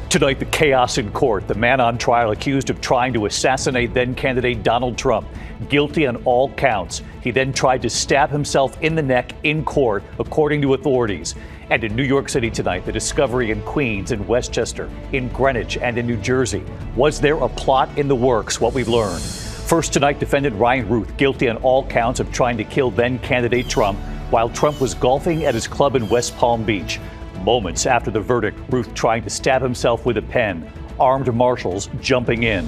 Tonight, the chaos in court. The man on trial accused of trying to assassinate then-candidate Donald Trump. Guilty on all counts. He then tried to stab himself in the neck in court, according to authorities. And in New York City tonight, the discovery in Queens, in Westchester, in Greenwich, and in New Jersey. Was there a plot in the works? What we've learned. First tonight, defendant Ryan Routh guilty on all counts of trying to kill then-candidate Trump while Trump was golfing at his club in West Palm Beach. Moments after the verdict, Routh trying to stab himself with a pen. Armed marshals jumping in.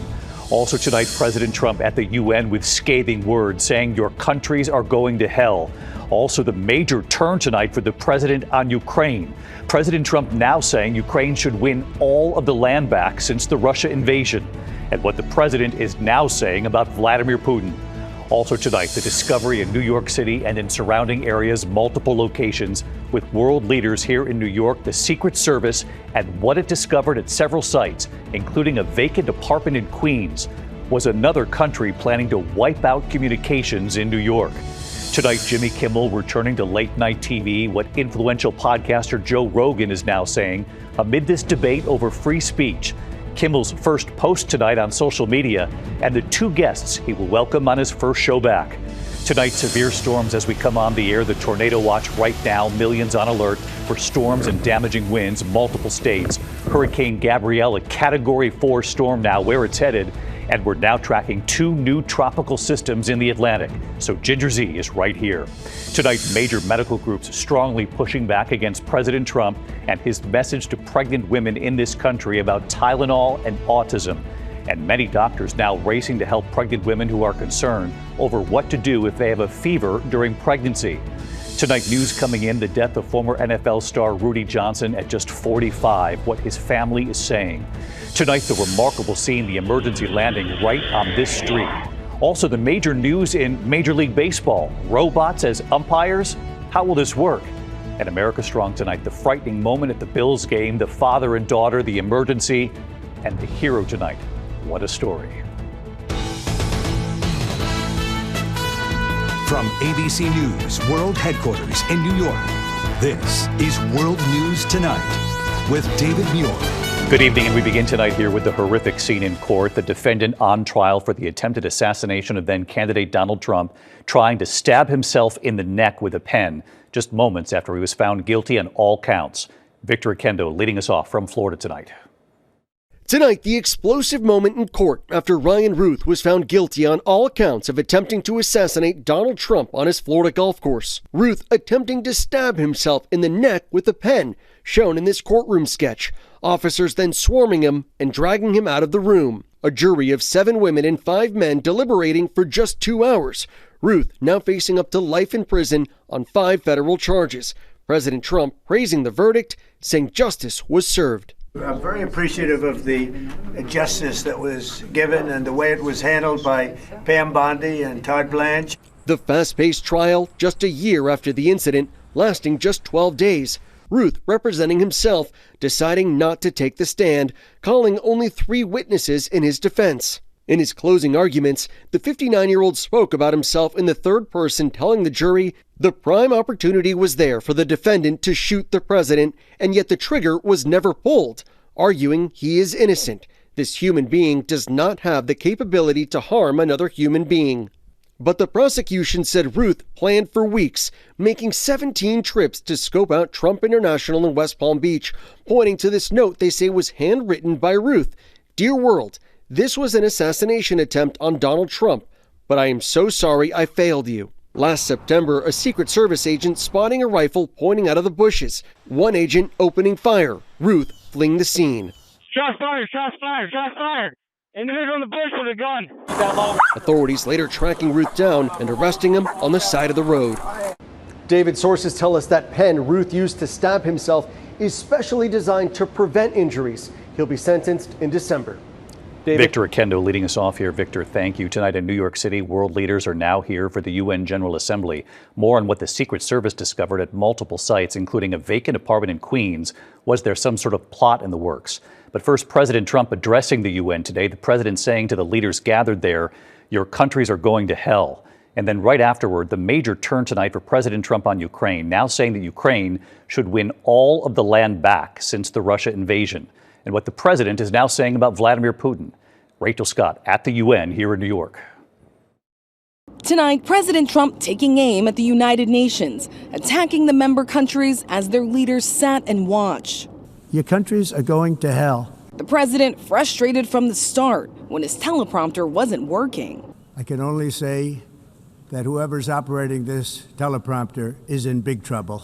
Also tonight, President Trump at the UN with scathing words saying your countries are going to hell. Also the major turn tonight for the president on Ukraine. President Trump now saying Ukraine should win all of the land back since the Russia invasion. And what the president is now saying about Vladimir Putin. Also tonight, the discovery in New York City and in surrounding areas, multiple locations, with world leaders here in New York, the Secret Service, and what it discovered at several sites, including a vacant apartment in Queens. Was another country planning to wipe out communications in New York? Tonight, Jimmy Kimmel returning to late-night TV, what influential podcaster Joe Rogan is now saying, amid this debate over free speech. Kimmel's first post tonight on social media, and the two guests he will welcome on his first show back. Tonight, severe storms as we come on the air. The tornado watch right now, millions on alert for storms and damaging winds, multiple states. Hurricane Gabrielle, a Category 4 storm now, where it's headed. And we're now tracking two new tropical systems in the Atlantic. So Ginger Z is right here. Tonight, major medical groups strongly pushing back against President Trump and his message to pregnant women in this country about Tylenol and autism. And many doctors now racing to help pregnant women who are concerned over what to do if they have a fever during pregnancy. Tonight, news coming in, the death of former NFL star Rudi Johnson at just 45, what his family is saying. Tonight, the remarkable scene, the emergency landing right on this street. Also, the major news in Major League Baseball. Robots as umpires? How will this work? And America Strong tonight, the frightening moment at the Bills game, the father and daughter, the emergency, and the hero tonight. What a story. From ABC News World Headquarters in New York, this is World News Tonight with David Muir. Good evening, and we begin tonight here with the horrific scene in court. The defendant on trial for the attempted assassination of then-candidate Donald Trump, trying to stab himself in the neck with a pen, just moments after he was found guilty on all counts. Victor Oquendo leading us off from Florida tonight. Tonight, the explosive moment in court after Ryan Routh was found guilty on all accounts of attempting to assassinate Donald Trump on his Florida golf course. Routh attempting to stab himself in the neck with a pen, shown in this courtroom sketch. Officers then swarming him and dragging him out of the room. A jury of 7 women and 5 men deliberating for just 2 hours. Routh now facing up to life in prison on 5 federal charges. President Trump praising the verdict, saying justice was served. I'm very appreciative of the justice that was given and the way it was handled by Pam Bondi and Todd Blanche. The fast-paced trial just a year after the incident, lasting just 12 days. Routh representing himself, deciding not to take the stand, calling only 3 witnesses in his defense. In his closing arguments, the 59-year-old spoke about himself in the third person, telling the jury the prime opportunity was there for the defendant to shoot the president, and yet the trigger was never pulled, arguing he is innocent. This human being does not have the capability to harm another human being. But the prosecution said Routh planned for weeks, making 17 trips to scope out Trump International in West Palm Beach, pointing to this note they say was handwritten by Routh. "Dear world, this was an assassination attempt on Donald Trump, but I am so sorry I failed you." Last September, a Secret Service agent spotting a rifle pointing out of the bushes. One agent opening fire, Routh fleeing the scene. Shots fired, shots fired, shots fired. Individual in the bush with a gun. Authorities later tracking Routh down and arresting him on the side of the road. David, sources tell us that pen Routh used to stab himself is specially designed to prevent injuries. He'll be sentenced in December. David. Victor Oquendo leading us off here. Victor, thank you. Tonight in New York City, world leaders are now here for the UN General Assembly. More on what the Secret Service discovered at multiple sites, including a vacant apartment in Queens. Was there some sort of plot in the works? But first, President Trump addressing the UN today. The president saying to the leaders gathered there, your countries are going to hell. And then right afterward, the major turn tonight for President Trump on Ukraine, now saying that Ukraine should win all of the land back since the Russia invasion. and what the president is now saying about Vladimir Putin. Rachel Scott at the UN here in New York. Tonight, President Trump taking aim at the United Nations, attacking the member countries as their leaders sat and watched. Your countries are going to hell. The president frustrated from the start when his teleprompter wasn't working. I can only say that whoever's operating this teleprompter is in big trouble.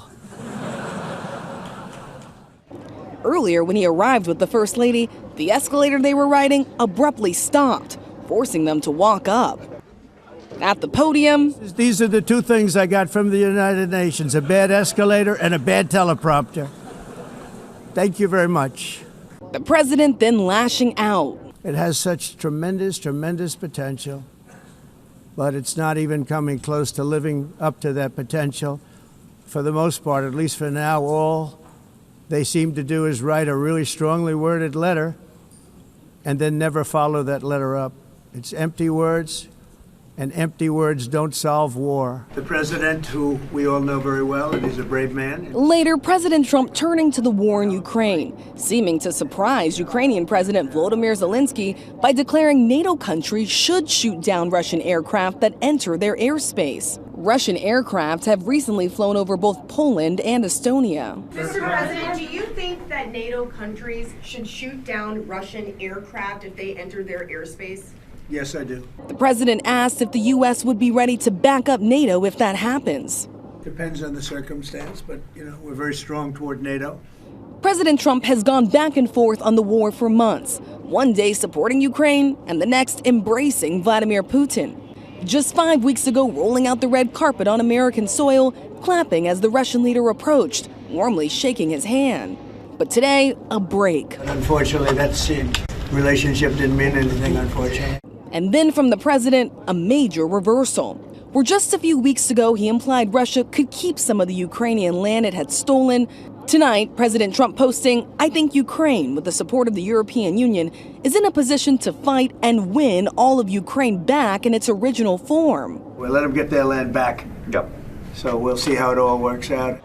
Earlier, when he arrived with the First Lady, the escalator they were riding abruptly stopped, forcing them to walk up. At the podium, these are the two things I got from the United Nations, a bad escalator and a bad teleprompter. Thank you very much. The president then lashing out. It has such tremendous, tremendous potential, but it's not even coming close to living up to that potential. For the most part, at least for now, all they seem to do is write a really strongly worded letter and then never follow that letter up. It's empty words, and empty words don't solve war. The president, who we all know very well, and he's a brave man. Later, President Trump turning to the war in Ukraine, seeming to surprise Ukrainian President Volodymyr Zelensky by declaring NATO countries should shoot down Russian aircraft that enter their airspace. Russian aircraft have recently flown over both Poland and Estonia. Mr. President, do you think that NATO countries should shoot down Russian aircraft if they enter their airspace? Yes, I do. The president asked if the U.S. would be ready to back up NATO if that happens. Depends on the circumstance, but, we're very strong toward NATO. President Trump has gone back and forth on the war for months, one day supporting Ukraine and the next embracing Vladimir Putin. Just 5 weeks ago, rolling out the red carpet on American soil, clapping as the Russian leader approached, warmly shaking his hand. But today, a break. And unfortunately, that relationship didn't mean anything, unfortunately. And then from the president, a major reversal. Where just a few weeks ago, he implied Russia could keep some of the Ukrainian land it had stolen. Tonight, President Trump posting, "I think Ukraine, with the support of the European Union, is in a position to fight and win all of Ukraine back in its original form." We'll let them get their land back. Yep. So we'll see how it all works out.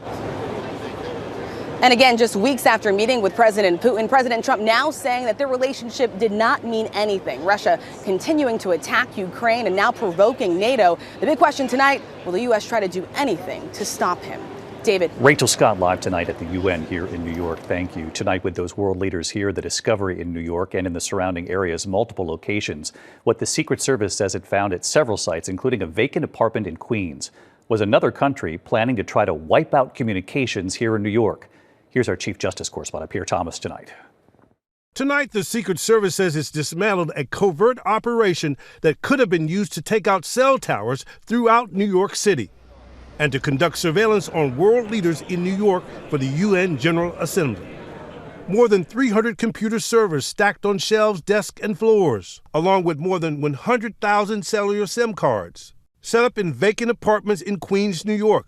And again, just weeks after meeting with President Putin, President Trump now saying that their relationship did not mean anything. Russia continuing to attack Ukraine and now provoking NATO. The big question tonight, will the U.S. try to do anything to stop him? David. Rachel Scott live tonight at the UN here in New York. Thank you. Tonight with those world leaders here, the discovery in New York and in the surrounding areas, multiple locations. What the Secret Service says it found at several sites, including a vacant apartment in Queens, was another country planning to try to wipe out communications here in New York. Here's our Chief Justice correspondent, Pierre Thomas, tonight. Tonight, the Secret Service says it's dismantled a covert operation that could have been used to take out cell towers throughout New York City and to conduct surveillance on world leaders in New York for the UN General Assembly. More than 300 computer servers stacked on shelves, desks, and floors, along with more than 100,000 cellular SIM cards, set up in vacant apartments in Queens, New York,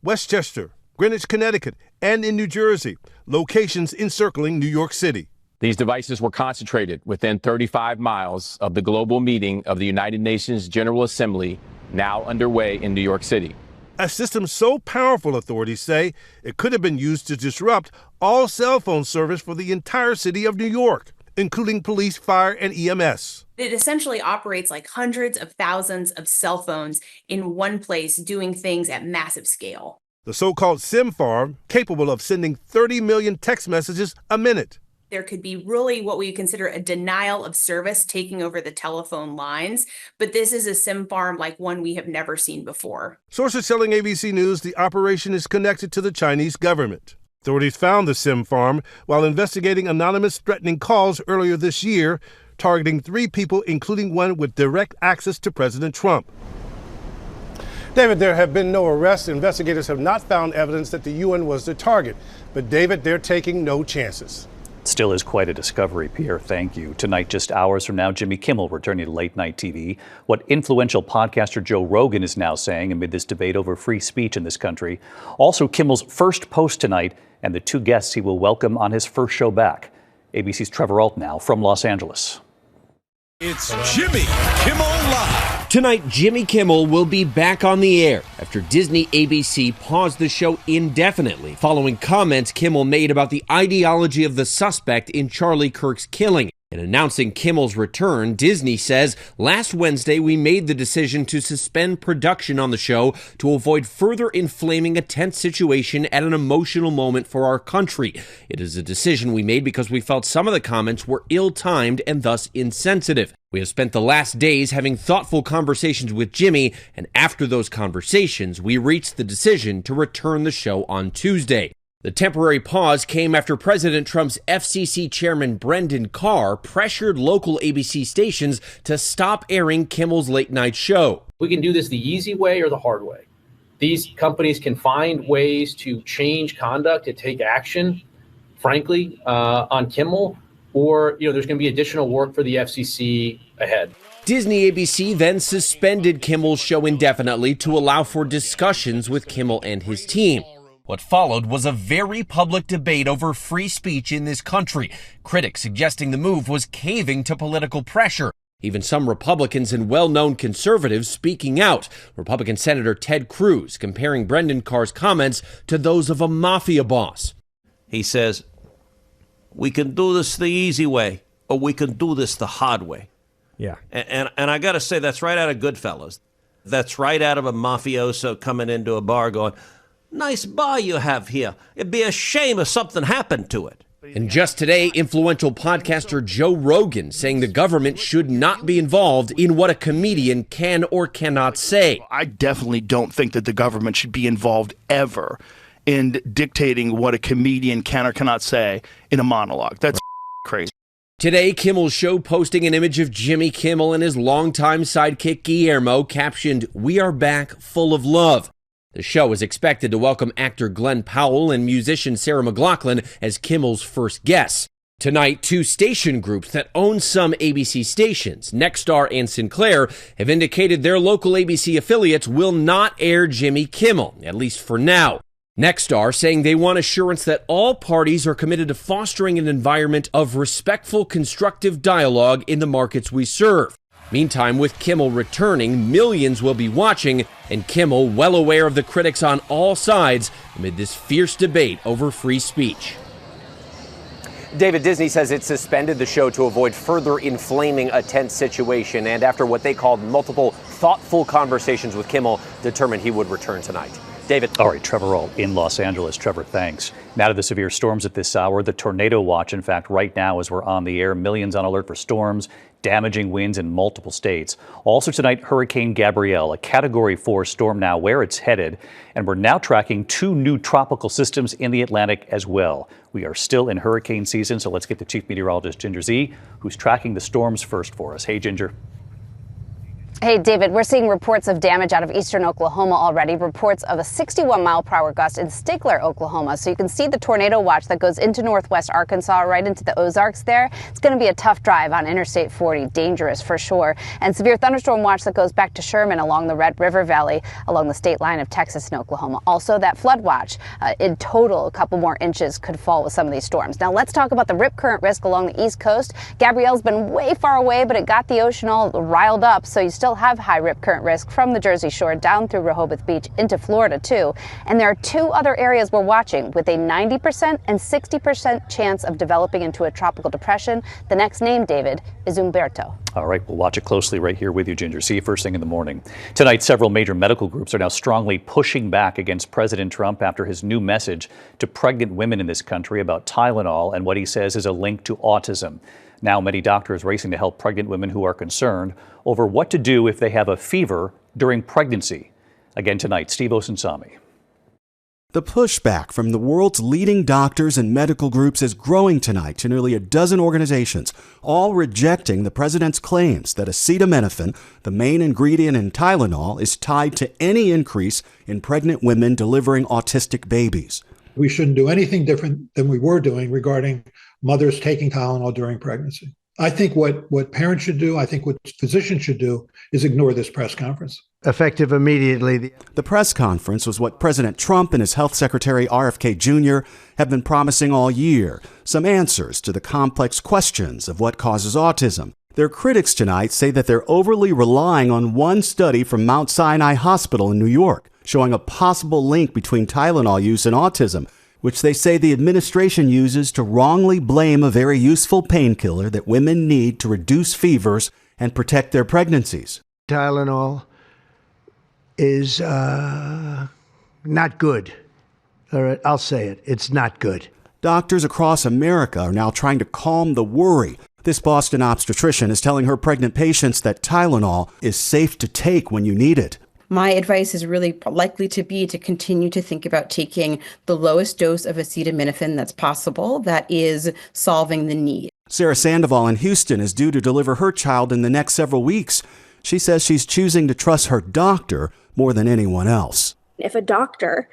Westchester, Greenwich, Connecticut, and in New Jersey, locations encircling New York City. These devices were concentrated within 35 miles of the global meeting of the United Nations General Assembly, now underway in New York City. A system so powerful, authorities say, it could have been used to disrupt all cell phone service for the entire city of New York, including police, fire, and EMS. It essentially operates like hundreds of thousands of cell phones in one place doing things at massive scale. The so-called SIM farm, capable of sending 30 million text messages a minute. There could be really what we consider a denial of service taking over the telephone lines, but this is a SIM farm like one we have never seen before. Sources telling ABC News the operation is connected to the Chinese government. Authorities found the SIM farm while investigating anonymous threatening calls earlier this year, targeting 3 people, including one with direct access to President Trump. David, there have been no arrests. Investigators have not found evidence that the UN was the target. But David, they're taking no chances. Still is quite a discovery, Pierre. Thank you. Tonight, just hours from now, Jimmy Kimmel returning to late night TV. What influential podcaster Joe Rogan is now saying amid this debate over free speech in this country. Also, Kimmel's first post tonight and the 2 guests he will welcome on his first show back. ABC's Trevor Alt now from Los Angeles. It's Jimmy Kimmel Live. Tonight, Jimmy Kimmel will be back on the air after Disney ABC paused the show indefinitely following comments Kimmel made about the ideology of the suspect in Charlie Kirk's killing. In announcing Kimmel's return, Disney says, last Wednesday we made the decision to suspend production on the show to avoid further inflaming a tense situation at an emotional moment for our country. It is a decision we made because we felt some of the comments were ill-timed and thus insensitive. We have spent the last days having thoughtful conversations with Jimmy, and after those conversations, we reached the decision to return the show on Tuesday. The temporary pause came after President Trump's FCC chairman Brendan Carr pressured local ABC stations to stop airing Kimmel's late-night show. We can do this the easy way or the hard way. These companies can find ways to change conduct, to take action, frankly, on Kimmel, or there's going to be additional work for the FCC ahead. Disney ABC then suspended Kimmel's show indefinitely to allow for discussions with Kimmel and his team. What followed was a very public debate over free speech in this country, critics suggesting the move was caving to political pressure. Even some Republicans and well-known conservatives speaking out. Republican Senator Ted Cruz comparing Brendan Carr's comments to those of a mafia boss. He says, we can do this the easy way, or we can do this the hard way. Yeah. And I got to say, that's right out of Goodfellas. That's right out of a mafioso coming into a bar going, nice bar you have here. It'd be a shame if something happened to it. And just today, influential podcaster Joe Rogan saying the government should not be involved in what a comedian can or cannot say. I definitely don't think that the government should be involved ever in dictating what a comedian can or cannot say in a monologue. That's crazy. Today, Kimmel's show posting an image of Jimmy Kimmel and his longtime sidekick Guillermo captioned, "We are back full of love." The show is expected to welcome actor Glenn Powell and musician Sarah McLachlan as Kimmel's first guests. Tonight, two station groups that own some ABC stations, Nexstar and Sinclair, have indicated their local ABC affiliates will not air Jimmy Kimmel, at least for now. Nexstar saying they want assurance that all parties are committed to fostering an environment of respectful, constructive dialogue in the markets we serve. Meantime, with Kimmel returning, millions will be watching, and Kimmel well aware of the critics on all sides amid this fierce debate over free speech. David, Disney says it suspended the show to avoid further inflaming a tense situation, and after what they called multiple thoughtful conversations with Kimmel, determined he would return tonight. David. All right, Trevor Roll in Los Angeles. Trevor, thanks. Now to the severe storms at this hour. The tornado watch, in fact, right now as we're on the air, millions on alert for storms, damaging winds in multiple states. Also tonight, Hurricane Gabrielle, a Category 4 storm now where it's headed. And we're now tracking two new tropical systems in the Atlantic as well. We are still in hurricane season, so let's get to Chief Meteorologist Ginger Z, who's tracking the storms first for us. Hey, Ginger. Hey, David, we're seeing reports of damage out of eastern Oklahoma already, reports of a 61-mile-per-hour gust in Stigler, Oklahoma. So you can see the tornado watch that goes into northwest Arkansas, right into the Ozarks there. It's going to be a tough drive on Interstate 40, dangerous for sure. And severe thunderstorm watch that goes back to Sherman along the Red River Valley, along the state line of Texas and Oklahoma. Also, that flood watch. In total, a couple more inches could fall with some of these storms. Now, let's talk about the rip current risk along the East Coast. Gabrielle's been way far away, but it got the ocean all riled up, so you still have high rip current risk from the Jersey Shore down through Rehoboth Beach into Florida, too. And there are two other areas we're watching with a 90% and 60% chance of developing into a tropical depression. The next name, David, is Umberto. All right, we'll watch it closely right here with you, Ginger. See you first thing in the morning. Tonight, several major medical groups are now strongly pushing back against President Trump after his new message to pregnant women in this country about Tylenol and what he says is a link to autism. Now, many doctors racing to help pregnant women who are concerned over what to do if they have a fever during pregnancy. Again tonight, Steve Osunsami. The pushback from the world's leading doctors and medical groups is growing tonight to nearly a dozen organizations, all rejecting the president's claims that acetaminophen, the main ingredient in Tylenol, is tied to any increase in pregnant women delivering autistic babies. We shouldn't do anything different than we were doing regarding mothers taking Tylenol during pregnancy. I think what parents should do, I think what physicians should do, is ignore this press conference. Effective immediately. The press conference was what President Trump and his health secretary RFK Jr. have been promising all year, some answers to the complex questions of what causes autism, Their critics tonight say that they're overly relying on one study from Mount Sinai Hospital in New York, showing a possible link between Tylenol use and autism, which they say the administration uses to wrongly blame a very useful painkiller that women need to reduce fevers and protect their pregnancies. Tylenol is not good. All right, I'll say it. It's not good. Doctors across America are now trying to calm the worry. This Boston obstetrician is telling her pregnant patients that Tylenol is safe to take when you need it. My advice is really likely to be to continue to think about taking the lowest dose of acetaminophen that's possible that is solving the need. Sarah Sandoval in Houston is due to deliver her child in the next several weeks. She says she's choosing to trust her doctor more than anyone else. If a doctor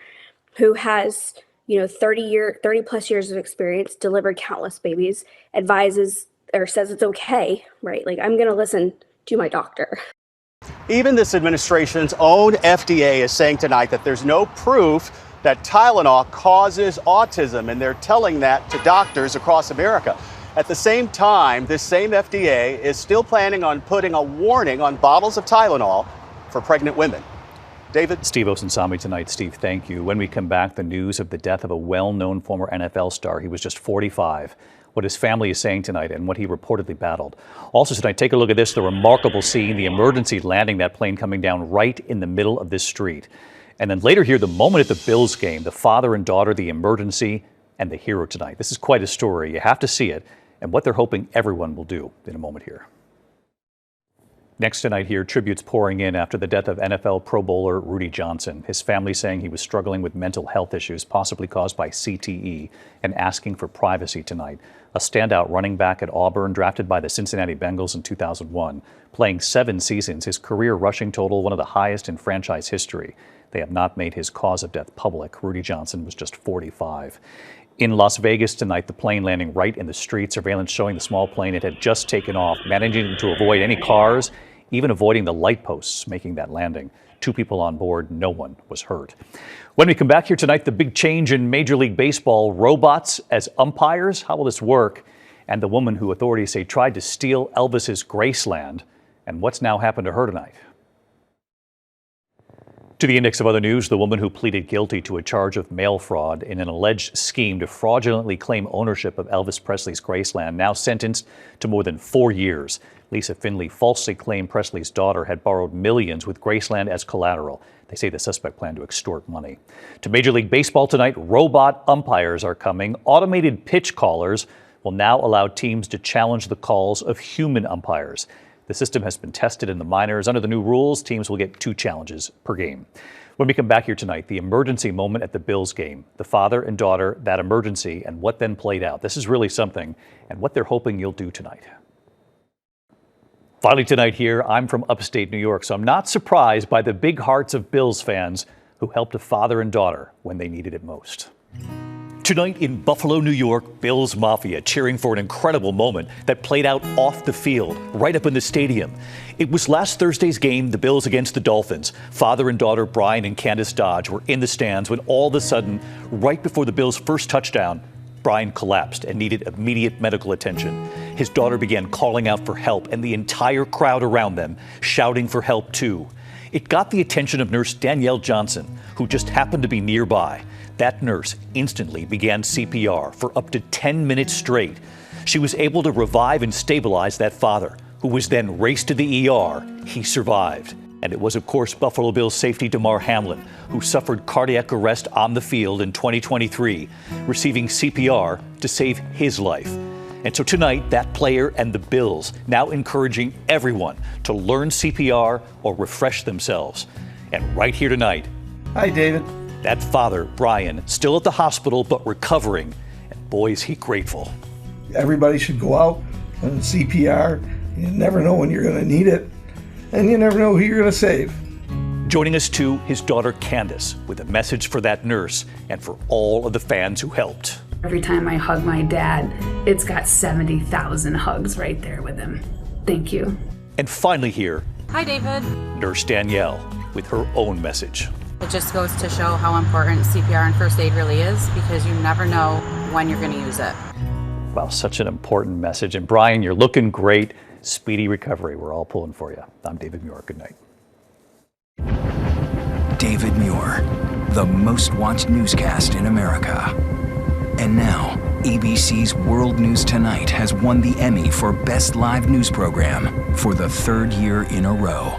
who has, 30 plus years of experience, delivered countless babies, advises or says it's okay, right? Like, I'm going to listen to my doctor. Even this administration's own FDA is saying tonight that there's no proof that Tylenol causes autism, and they're telling that to doctors across America. At the same time, this same FDA is still planning on putting a warning on bottles of Tylenol for pregnant women. David? Steve Osunsami tonight. Steve, thank you. When we come back, the news of the death of a well-known former NFL star. He was just 45. What his family is saying tonight and what he reportedly battled. Also tonight, take a look at this, the remarkable scene, the emergency landing that plane coming down right in the middle of this street. And then later here, the moment at the Bills game, the father and daughter, the emergency, and the hero tonight. This is quite a story. You have to see it and what they're hoping everyone will do in a moment here. Next tonight here, tributes pouring in after the death of NFL Pro Bowler Rudi Johnson. His family saying he was struggling with mental health issues, possibly caused by CTE, and asking for privacy tonight. A standout running back at Auburn, drafted by the Cincinnati Bengals in 2001. Playing 7 seasons, his career rushing total one of the highest in franchise history. They have not made his cause of death public. Rudi Johnson was just 45. In Las Vegas tonight, the plane landing right in the street. Surveillance showing the small plane it had just taken off, managing to avoid any cars, even avoiding the light posts making that landing. 2 people on board, no one was hurt. When we come back here tonight, the big change in Major League Baseball, robots as umpires. How will this work? And the woman who authorities say tried to steal Elvis's Graceland, and what's now happened to her tonight. To the index of other news, the woman who pleaded guilty to a charge of mail fraud in an alleged scheme to fraudulently claim ownership of Elvis Presley's Graceland, now sentenced to more than 4 years. Lisa Finley falsely claimed Presley's daughter had borrowed millions with Graceland as collateral. They say the suspect planned to extort money. To Major League Baseball tonight, robot umpires are coming. Automated pitch callers will now allow teams to challenge the calls of human umpires. The system has been tested in the minors. Under the new rules, teams will get 2 challenges per game. When we come back here tonight, the emergency moment at the Bills game, the father and daughter, that emergency, and what then played out. This is really something, and what they're hoping you'll do tonight. Finally tonight here, I'm from upstate New York, so I'm not surprised by the big hearts of Bills fans who helped a father and daughter when they needed it most. Tonight in Buffalo, New York, Bills Mafia cheering for an incredible moment that played out off the field, right up in the stadium. It was last Thursday's game, the Bills against the Dolphins. Father and daughter Brian and Candace Dodge were in the stands when all of a sudden, right before the Bills' first touchdown, Brian collapsed and needed immediate medical attention. His daughter began calling out for help, and the entire crowd around them shouting for help too. It got the attention of nurse Danielle Johnson, who just happened to be nearby. That nurse instantly began CPR for up to 10 minutes straight. She was able to revive and stabilize that father, who was then raced to the ER. He survived. And it was, of course, Buffalo Bills safety Damar Hamlin, who suffered cardiac arrest on the field in 2023, receiving CPR to save his life. And so tonight, that player and the Bills now encouraging everyone to learn CPR or refresh themselves. And right here tonight. Hi, David. That father, Brian, still at the hospital but recovering. And boy, is he grateful. Everybody should go out and CPR. You never know when you're going to need it. And you never know who you're going to save. Joining us too, his daughter Candace, with a message for that nurse and for all of the fans who helped. Every time I hug my dad, it's got 70,000 hugs right there with him. Thank you. And finally here, hi, David. Nurse Danielle with her own message. It just goes to show how important CPR and first aid really is, because you never know when you're going to use it. Well, such an important message. And Brian, you're looking great. speedy recovery. We're all pulling for you. I'm David Muir. Good night. David Muir, the most watched newscast in America. And now, ABC's World News Tonight has won the Emmy for Best Live News Program for the third year in a row.